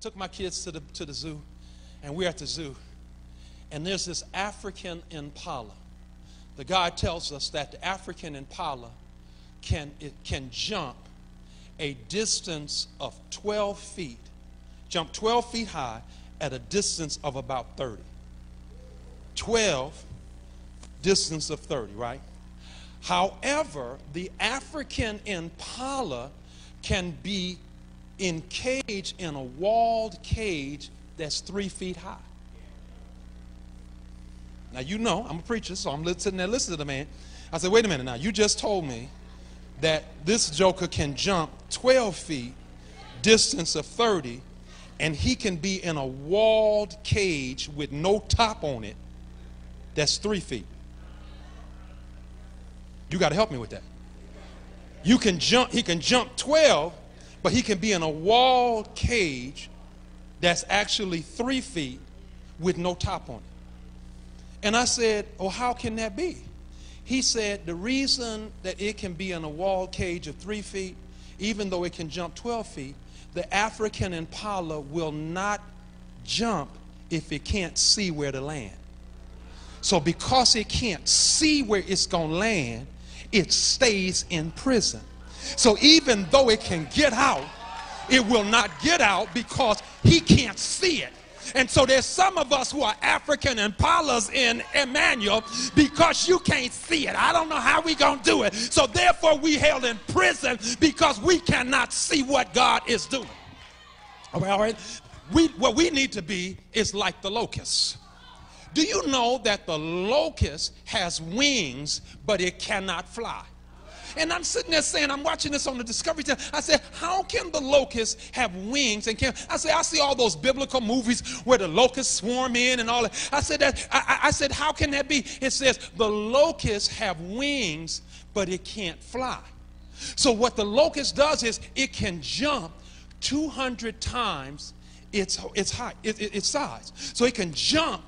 took my kids to the zoo, and we're at the zoo, and there's this African impala. The guide tells us that the African impala can jump a distance of 12 feet, jump 12 feet high at a distance of about 30. 12, distance of 30, right? However, the African impala can be encaged in a walled cage that's 3 feet high. Now, you know, I'm a preacher, so I'm sitting there listening to the man. I said, wait a minute now, you just told me that this joker can jump 12 feet, distance of 30, and he can be in a walled cage with no top on it that's 3 feet. You got to help me with that. He can jump 12, but he can be in a walled cage that's actually 3 feet with no top on it. And I said, oh, how can that be? He said the reason that it can be in a walled cage of 3 feet, even though it can jump 12 feet, the African impala will not jump if it can't see where to land. So because it can't see where it's going to land, it stays in prison. So even though it can get out, it will not get out because he can't see it. And so there's some of us who are African impalas in Emmanuel because you can't see it. I don't know how we gonna do it. So therefore we held in prison because we cannot see what God is doing. All right. What we need to be is like the locust. Do you know that the locust has wings, but it cannot fly? And I'm sitting there saying, I'm watching this on the Discovery Channel. I said, how can the locust have wings? And I see all those biblical movies where the locusts swarm in and all that. I said, how can that be? It says the locusts have wings, but it can't fly. So what the locust does is it can jump 200 times its height, its size. So it can jump,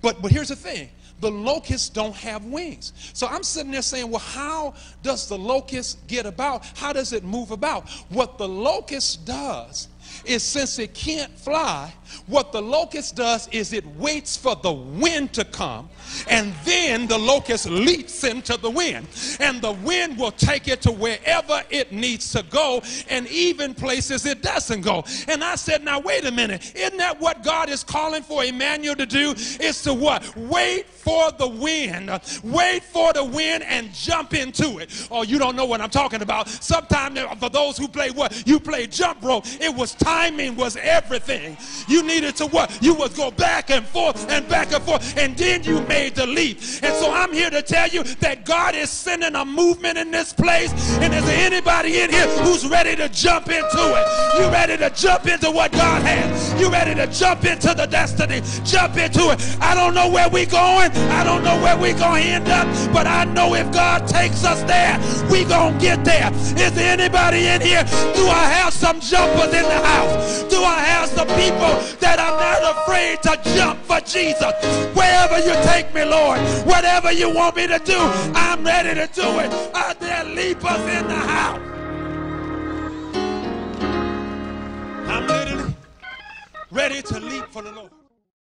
but here's the thing. The locusts don't have wings. So I'm sitting there saying, well, how does the locust get about? How does it move about? What the locust does is, since it can't fly, what the locust does is it waits for the wind to come, and then the locust leaps into the wind, and the wind will take it to wherever it needs to go, and even places it doesn't go. And I said, now wait a minute, isn't that what God is calling for Emmanuel to do? Is to what? Wait for the wind. Wait for the wind and jump into it. Oh, you don't know what I'm talking about. Sometimes for those who play what? You play jump rope. It was timing was everything. You needed to what? You would go back and forth, and then you made the leap. And so I'm here to tell you that God is sending a movement in this place. And is there anybody in here who's ready to jump into it? You ready to jump into what God has? You ready to jump into the destiny? Jump into it. I don't know where we're going. I don't know where we're going to end up, but I know if God takes us there, we're going to get there. Is there anybody in here? Do I have some jumpers in the house? Do I have some people that are not afraid to jump for Jesus? Wherever you take me, Lord, whatever you want me to do, I'm ready to do it. Are there leapers in the house? I'm literally ready to leap for the Lord.